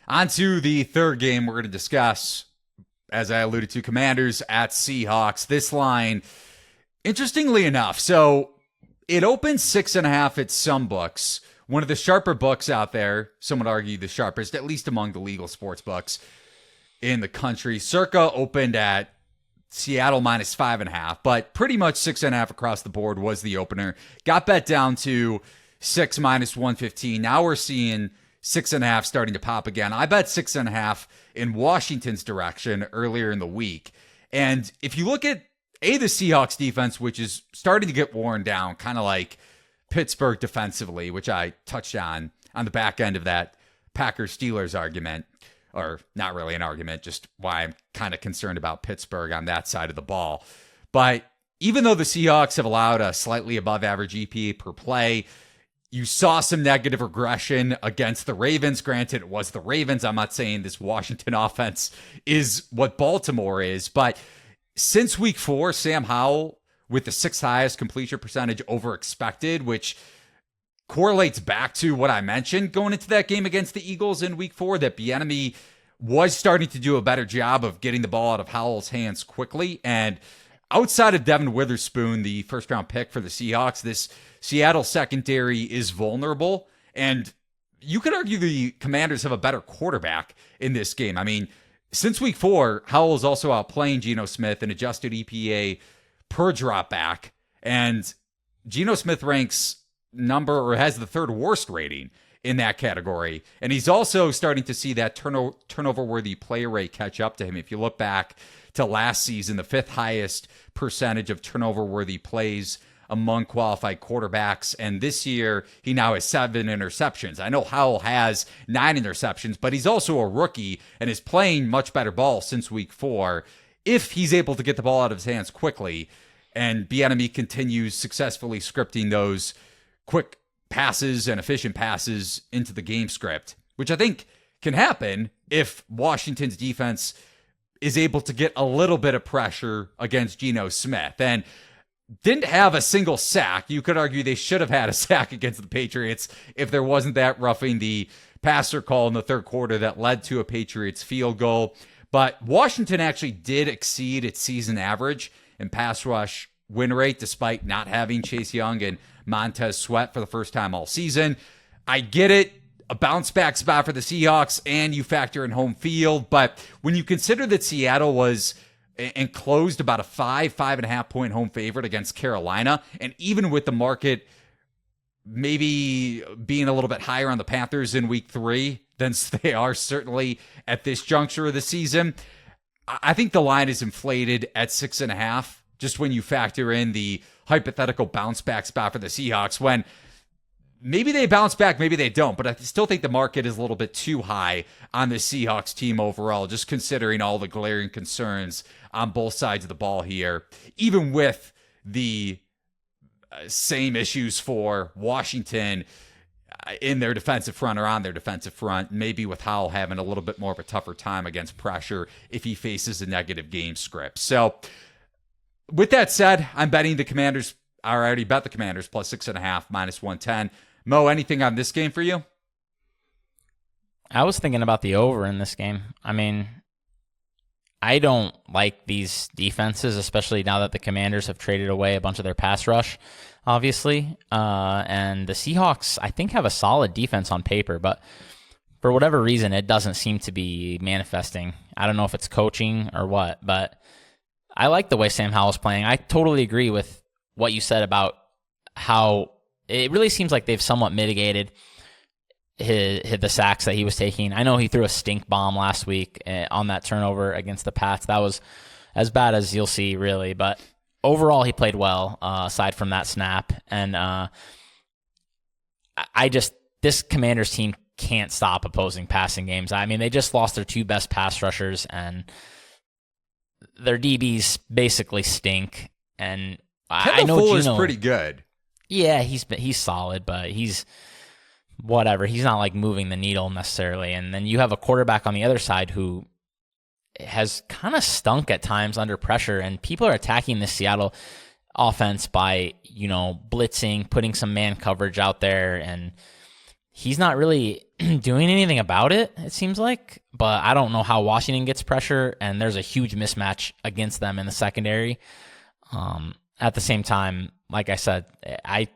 On to the third game we're going to discuss. As I alluded to, Commanders at Seahawks. This line, interestingly enough, so it opened 6.5 at some books. One of the sharper books out there, some would argue the sharpest, at least among the legal sports books in the country. Circa opened at Seattle minus 5.5, but pretty much 6.5 across the board was the opener. Got bet down to 6 minus 115. Now we're seeing 6.5 starting to pop again. I bet 6.5 in Washington's direction earlier in the week. And if you look at the Seahawks defense, which is starting to get worn down, kind of like Pittsburgh defensively, which I touched on the back end of that Packers-Steelers argument, or not really an argument, just why I'm kind of concerned about Pittsburgh on that side of the ball. But even though the Seahawks have allowed a slightly above average EPA per play, you saw some negative regression against the Ravens. Granted, it was the Ravens. I'm not saying this Washington offense is what Baltimore is, but since week 4, Sam Howell with the 6th highest completion percentage over expected, which correlates back to what I mentioned going into that game against the Eagles in week 4, that Bieniemy was starting to do a better job of getting the ball out of Howell's hands quickly. And outside of Devin Witherspoon, the first round pick for the Seahawks, this Seattle secondary is vulnerable. And you could argue the Commanders have a better quarterback in this game. I mean, since week 4, Howell is also outplaying Geno Smith in adjusted EPA per drop back. And Geno Smith ranks has the 3rd worst rating in that category. And he's also starting to see that turnover-worthy play rate catch up to him. If you look back to last season, the 5th highest percentage of turnover-worthy plays among qualified quarterbacks. And this year, he now has 7 interceptions. I know Howell has 9 interceptions, but he's also a rookie and is playing much better ball since week 4. If he's able to get the ball out of his hands quickly, and Bieniemy continues successfully scripting those quick passes and efficient passes into the game script, which I think can happen if Washington's defense is able to get a little bit of pressure against Geno Smith. And didn't have a single sack. You could argue they should have had a sack against the Patriots if there wasn't that roughing the passer call in the 3rd quarter that led to a Patriots field goal. But Washington actually did exceed its season average in pass rush win rate, despite not having Chase Young and Montez Sweat for the first time all season. I get it, a bounce back spot for the Seahawks, and you factor in home field. But when you consider that Seattle was enclosed about a 5.5 point home favorite against Carolina, and even with the market maybe being a little bit higher on the Panthers in week 3 than they are certainly at this juncture of the season, I think the line is inflated at 6.5, just when you factor in the hypothetical bounce back spot for the Seahawks, when maybe they bounce back, maybe they don't, but I still think the market is a little bit too high on the Seahawks team overall, just considering all the glaring concerns on both sides of the ball here, even with the same issues for Washington in their defensive front or on their defensive front, maybe with Howell having a little bit more of a tougher time against pressure if he faces a negative game script. So with that said, I'm betting the Commanders. I already bet the Commanders plus 6.5 minus 110. Mo, anything on this game for you? I was thinking about the over in this game. I mean, I don't like these defenses, especially now that the Commanders have traded away a bunch of their pass rush, obviously. And the Seahawks, I think, have a solid defense on paper, but for whatever reason, it doesn't seem to be manifesting. I don't know if it's coaching or what, but I like the way Sam Howell's playing. I totally agree with what you said about how it really seems like they've somewhat mitigated the sacks that he was taking. I know he threw a stink bomb last week on that turnover against the Pats. That was as bad as you'll see, really. But overall, he played well, aside from that snap. And this Commanders team can't stop opposing passing games. I mean, they just lost their 2 best pass rushers, and their DBs basically stink. And I know Fuller's Geno, pretty good. Yeah, he's solid, but he's whatever. He's not like moving the needle necessarily. And then you have a quarterback on the other side who has kind of stunk at times under pressure, and people are attacking the Seattle offense by, blitzing, putting some man coverage out there, and he's not really doing anything about it, it seems like. But I don't know how Washington gets pressure, and there's a huge mismatch against them in the secondary. At the same time, like I said, I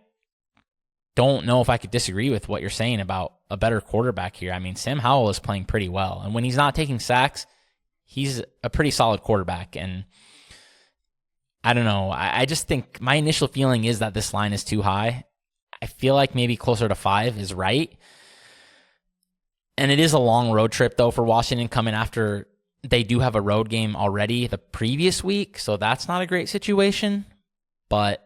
don't know if I could disagree with what you're saying about a better quarterback here. I mean, Sam Howell is playing pretty well, and when he's not taking sacks, he's a pretty solid quarterback. And I don't know. I just think my initial feeling is that this line is too high. I feel like maybe closer to 5 is right. And it is a long road trip, though, for Washington coming after they do have a road game already the previous week, so that's not a great situation. But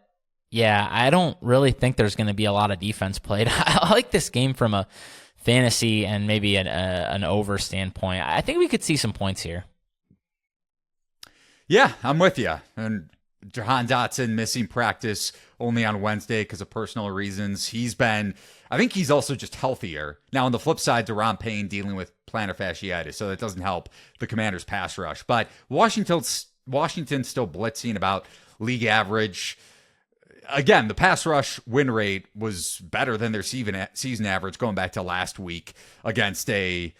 yeah, I don't really think there's going to be a lot of defense played. I like this game from a fantasy and maybe an over standpoint. I think we could see some points here. Yeah, I'm with you. And Jahan Dotson missing practice only on Wednesday because of personal reasons. I think he's also just healthier. Now, on the flip side, Deron Payne dealing with plantar fasciitis, so that doesn't help the Commanders' pass rush. But Washington's still blitzing about league average. Again, the pass rush win rate was better than their season average going back to last week against a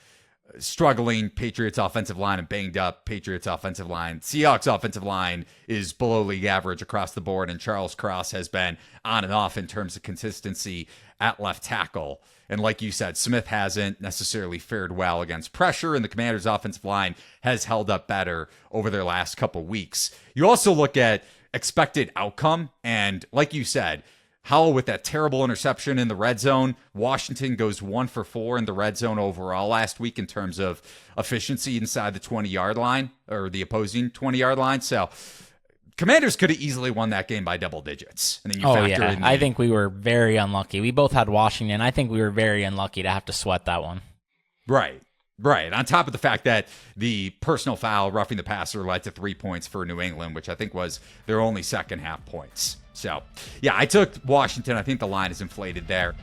struggling Patriots offensive line and banged up Patriots offensive line. Seahawks offensive line is below league average across the board, and Charles Cross has been on and off in terms of consistency at left tackle. And like you said, Smith hasn't necessarily fared well against pressure, and the Commanders offensive line has held up better over their last couple weeks. You also look at expected outcome, and like you said, Howell with that terrible interception in the red zone. Washington goes 1 for 4 in the red zone overall last week in terms of efficiency inside the 20-yard line, or the opposing 20-yard line. So Commanders could have easily won that game by double digits. And then you factor in I think we were very unlucky. We both had Washington. I think we were very unlucky to have to sweat that one. Right. On top of the fact that the personal foul roughing the passer led to 3 points for New England, which I think was their only second half points. So, yeah, I took Washington. I think the line is inflated there.